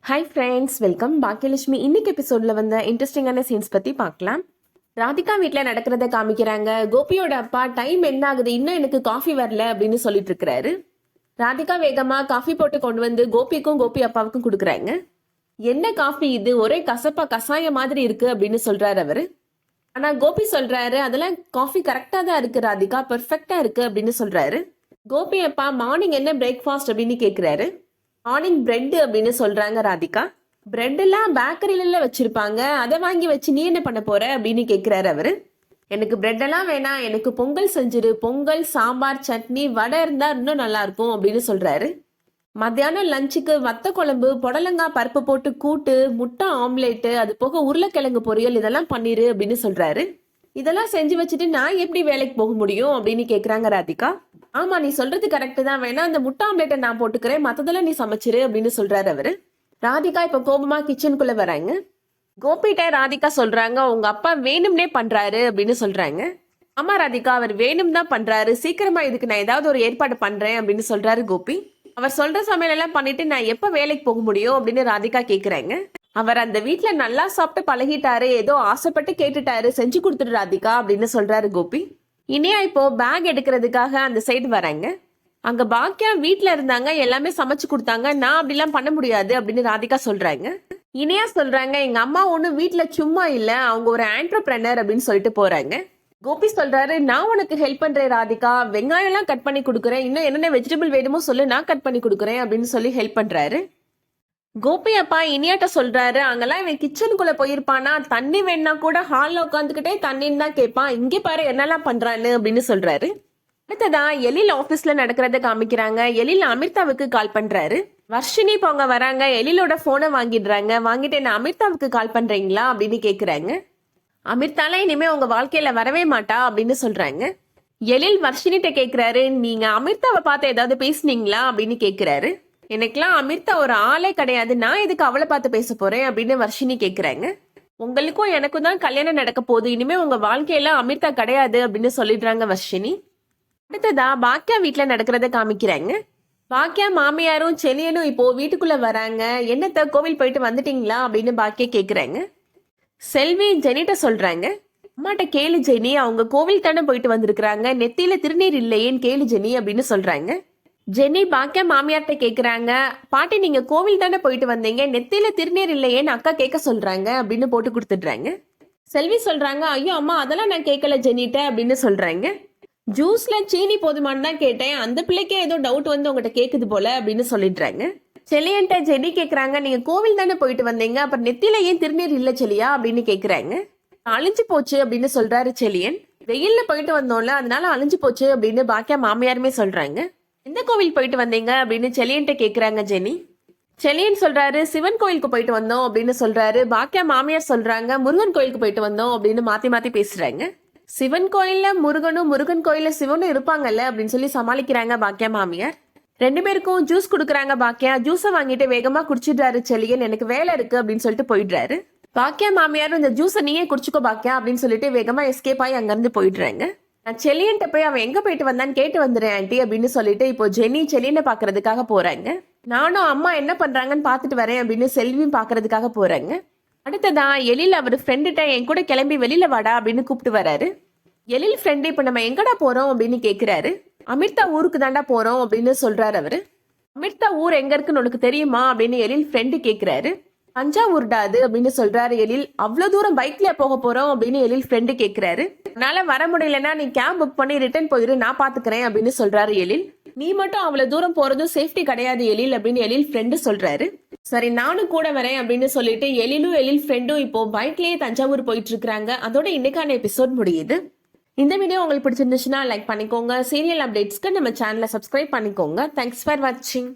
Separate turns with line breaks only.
Hi friends, welcome. Baakiyalakshmi இன்னைக்கு எபிசோட்ல வந்த இன்ட்ரெஸ்டிங்கான சீன்ஸ் பத்தி பார்க்கலாம். ராதிகா வீட்டில் நடக்கிறத காமிக்கிறாங்க. கோபியோட அப்பா டைம் என்ன ஆகுது, இன்னும் எனக்கு காஃபி வரல அப்படின்னு சொல்லிட்டு இருக்கிறாரு. ராதிகா வேகமா காஃபி போட்டு கொண்டு வந்து கோபிக்கும் கோபி அப்பாவுக்கும் கொடுக்குறாங்க. என்ன காஃபி இது, ஒரே கசப்பா கசாயம் மாதிரி இருக்கு அப்படின்னு சொல்றாரு அவரு. ஆனா கோபி சொல்றாரு, அதெல்லாம் காஃபி கரெக்டா தான் இருக்கு ராதிகா, பெர்ஃபெக்டா இருக்கு அப்படின்னு சொல்றாரு. கோபி அப்பா மார்னிங் என்ன பிரேக்ஃபாஸ்ட் அப்படின்னு கேட்கிறாரு. மார்னிங் பிரெட் அப்படின்னு சொல்றாங்க ராதிகா. பிரெட் எல்லாம் பேக்கரியில வச்சிருப்பாங்க, அதை வாங்கி வச்சு நீ என்ன பண்ண போற அப்படின்னு கேட்கிறாரு அவரு. எனக்கு பிரெட் எல்லாம் வேணாம், எனக்கு பொங்கல் செஞ்சிரு, பொங்கல் சாம்பார் சட்னி வடை இருந்தா இன்னும் நல்லா இருக்கும் அப்படின்னு சொல்றாரு. மத்தியானம் லஞ்சுக்கு வத்த குழம்பு, புடலங்காய் பருப்பு போட்டு கூட்டு, முட்டை ஆம்லேட்டு, அது போக உருளைக்கிழங்கு பொரியல் இதெல்லாம் பண்ணிரு அப்படின்னு சொல்றாரு. இதெல்லாம் செஞ்சு வச்சுட்டு நான் எப்படி வேலைக்கு போக முடியும் அப்படின்னு கேக்குறாங்க ராதிகா. ஆமா, நீ சொல்றது கரெக்ட் தான், வேணா அந்த முட்டை ஆம்லேட்டை நான் போட்டுக்கிறேன், மத்ததெல்லாம் நீ சமைச்சிரு அப்படின்னு சொல்றாரு அவரு. ராதிகா இப்ப கோபமா கிச்சனுக்குள்ள வராங்க. கோபிட்ட ராதிகா சொல்றாங்க, உங்க அப்பா வேணும்னே பண்றாரு அப்படின்னு சொல்றாங்க. ஆமா ராதிகா, அவர் வேணும் தான் பண்றாரு, சீக்கிரமா இதுக்கு நான் ஏதாவது ஒரு ஏற்பாடு பண்றேன் அப்படின்னு சொல்றாரு கோபி. அவர் சொல்ற சமையல் எல்லாம் பண்ணிட்டு நான் எப்ப வேலைக்கு போக முடியும் அப்படின்னு ராதிகா கேக்குறாங்க. அவர் அந்த வீட்டுல நல்லா சாப்பிட்டு பழகிட்டாரு, ஏதோ ஆசைப்பட்டு கேட்டுட்டாரு, செஞ்சு கொடுத்துட்டு ராதிகா அப்படின்னு சொல்றாரு கோபி. இனியா இப்போ பேக் எடுக்கிறதுக்காக அந்த சைடு வராங்க. அங்க பாக்கியா வீட்டுல இருந்தாங்க, எல்லாமே சமைச்சு கொடுத்தாங்க, நான் அப்படிலாம் பண்ண முடியாது அப்படின்னு ராதிகா சொல்றாங்க. இனியா சொல்றாங்க, எங்க அம்மா ஒன்னும் வீட்டுல சும்மா இல்ல, அவங்க ஒரு ஆண்டர்பிரனர் அப்படின்னு சொல்லிட்டு போறாங்க. கோபி சொல்றாரு, நான் உனக்கு ஹெல்ப் பண்றேன் ராதிகா, வெங்காயம் எல்லாம் கட் பண்ணி கொடுக்குறேன், இன்னும் என்னென்ன வெஜிடபிள் வேணுமோ சொல்லு, நான் கட் பண்ணி கொடுக்குறேன் அப்படின்னு சொல்லி ஹெல்ப் பண்றாரு. கோபி அப்பா இனியாட்ட சொல்றாரு, அங்கெல்லாம் இவன் கிச்சனுக்குள்ள போயிருப்பானா, தண்ணி வேணா கூட ஹால்ல உட்காந்துக்கிட்டே தண்ணின்னு தான் கேட்பான், இங்கே பாரு என்னெல்லாம் பண்றான்னு அப்படின்னு சொல்றாரு. அடுத்ததான் எழில் ஆபீஸ்ல நடக்கிறத காமிக்கிறாங்க. எழில் அமிர்தாவுக்கு கால் பண்றாரு. வர்ஷினி போங்க வராங்க, எழிலோட போனை வாங்கிடுறாங்க. வாங்கிட்டு என்ன அமிர்தாவுக்கு கால் பண்றீங்களா அப்படின்னு கேக்குறாங்க. அமிர்தாலாம் இனிமே உங்க வாழ்க்கையில வரவே மாட்டா அப்படின்னு சொல்றாங்க. எழில் வர்ஷினிட்ட கேக்குறாரு, நீங்க அமிர்தாவை பார்த்து ஏதாவது பேசுனீங்களா அப்படின்னு கேக்குறாரு. எனக்குலாம் அமிர்தா ஒரு ஆளே கிடையாது, நான் எதுக்கு அவளை பார்த்து பேச போறேன் அப்படின்னு வர்ஷினி கேக்குறாங்க. உங்களுக்கும் எனக்கும் தான் கல்யாணம் நடக்க போகுது, இனிமே உங்க வாழ்க்கையில அமிர்தா கிடையாது அப்படின்னு சொல்லிடுறாங்க வர்ஷினி. அடுத்ததா பாக்கியா வீட்டுல நடக்கிறத காமிக்கிறாங்க. பாக்கியா மாமியாரும் செலியனும் இப்போ வீட்டுக்குள்ள வராங்க. என்னத்த கோவில் போயிட்டு வந்துட்டீங்களா அப்படின்னு பாக்கியா கேக்குறாங்க. செல்வி ஜெனிட்ட சொல்றாங்க, அம்மாட்ட கேளு ஜெனி, அவங்க கோவில் தானே போயிட்டு வந்திருக்கிறாங்க, நெத்தியில திருநீர் இல்லையேன்னு கேளு ஜெனி அப்படின்னு சொல்றாங்க. ஜெனி பாக்கியா மாமியார்ட்ட கேக்குறாங்க, பாட்டி நீங்க கோவில் தானே போயிட்டு வந்தீங்க, நெத்தியில திருநீர் இல்லையேன்னு அக்கா கேட்க சொல்றாங்க அப்படின்னு போட்டு கொடுத்துடுறாங்க. செல்வி சொல்றாங்க, ஐயோ அம்மா அதெல்லாம் நான் கேட்கல ஜெனிட்ட அப்படின்னு சொல்றாங்க. ஜூஸ்ல சீனி போதுமானு தான் கேட்டேன், அந்த பிள்ளைக்கே ஏதோ டவுட் வந்து உங்ககிட்ட கேக்குது போல அப்படின்னு சொல்லிடுறாங்க. செலியன்ட்ட ஜெனி கேக்குறாங்க, நீங்க கோவில் தானே போயிட்டு வந்தீங்க, அப்புறம் நெத்தியில ஏன் திருநீர் இல்ல செலியா அப்படின்னு கேக்குறாங்க. அழிஞ்சு போச்சு அப்படின்னு சொல்றாரு செலியன். வெயில்ல போயிட்டு வந்தோம்ல, அதனால அழிஞ்சு போச்சு அப்படின்னு பாக்கியா மாமியாருமே சொல்றாங்க. எந்த கோவில் போயிட்டு வந்தீங்க அப்படின்னு செலியன்ட்ட கேக்குறாங்க ஜெனி. செலியன் சொல்றாரு, சிவன் கோயிலுக்கு போயிட்டு வந்தோம் அப்படின்னு சொல்றாரு. பாக்கியா மாமியார் சொல்றாங்க, முருகன் கோயிலுக்கு போயிட்டு வந்தோம் அப்படின்னு மாத்தி மாத்தி பேசுறாங்க. சிவன் கோயில்ல முருகனும், முருகன் கோயில்ல சிவனும் இருப்பாங்கல்ல அப்படின்னு சொல்லி சமாளிக்கிறாங்க பாக்கியா மாமியார். ரெண்டு பேருக்கும் ஜூஸ் குடுக்குறாங்க பாக்கியா. ஜூஸை வாங்கிட்டு வேகமா குடிச்சிடுறாரு செலியன். எனக்கு வேலை இருக்கு அப்படின்னு சொல்லிட்டு போயிடுறாரு. பாக்கியா மாமியாரும் இந்த ஜூஸை நீயே குடிச்சுக்கோ பாக்கியா அப்படின்னு சொல்லிட்டு வேகமா எஸ்கேப் ஆகி அங்கிருந்து போயிடுறாங்க. நான் செலியன்ட்ட போய் அவன் எங்க போயிட்டு வந்தான்னு கேட்டு வந்துடுறேன் ஆண்டி அப்படின்னு சொல்லிட்டு இப்போ ஜெனி செலியனை பாக்குறதுக்காக போறாங்க. நானும் அம்மா என்ன பண்றாங்கன்னு பாத்துட்டு வரேன் அப்படின்னு செல்வியும் பாக்குறதுக்காக போறாங்க. அடுத்ததான் எழில் அவர் ஃப்ரெண்டுகிட்ட என் கூட கிளம்பி வெளியில வாடா அப்படின்னு கூப்பிட்டு வராரு. எழில் ஃப்ரெண்டு, இப்ப நம்ம எங்கடா போறோம் அப்படின்னு கேக்குறாரு. அமிர்தா ஊருக்கு தாண்டா போறோம் அப்படின்னு சொல்றாரு அவரு. அமிர்தா ஊர் எங்க இருக்குன்னு உனக்கு தெரியுமா அப்படின்னு எழில் ஃப்ரெண்டு கேக்குறாரு. தஞ்சாவூர்டா அது அப்படின்னு சொல்றாரு எழில். அவ்வளவு தூரம் பைக்ல போக போறோம் அப்படின்னு எழில் ஃப்ரெண்டு கேக்குறாரு. என்னால வர முடியலன்னா நீ கேப் புக் பண்ணி ரிட்டர்ன் போயிரு, நான் பாத்துக்கிறேன் அப்படின்னு சொல்றாரு எழில். நீ மட்டும் அவ்வளவு தூரம் போறதும் சேஃப்டி கிடையாது எழில் அப்படின்னு எழில் ஃப்ரெண்டு சொல்றாரு. சரி நானும் கூட வரேன் அப்படின்னு சொல்லிட்டு எழிலும் எழில் ஃப்ரெண்டும் இப்போ பைக்லயே தஞ்சாவூர் போயிட்டு இருக்காங்க. அதோட இன்னைக்கான எபிசோட் முடியுது. இந்த வீடியோ உங்களுக்கு பிடிச்சிருந்துச்சுன்னா லைக் பண்ணிக்கோங்க. சீரியல் அப்டேட்ஸ்க்கு நம்ம சேனலை சப்ஸ்கிரைப் பண்ணிக்கோங்க. தேங்க்ஸ் ஃபார் வாட்சிங்.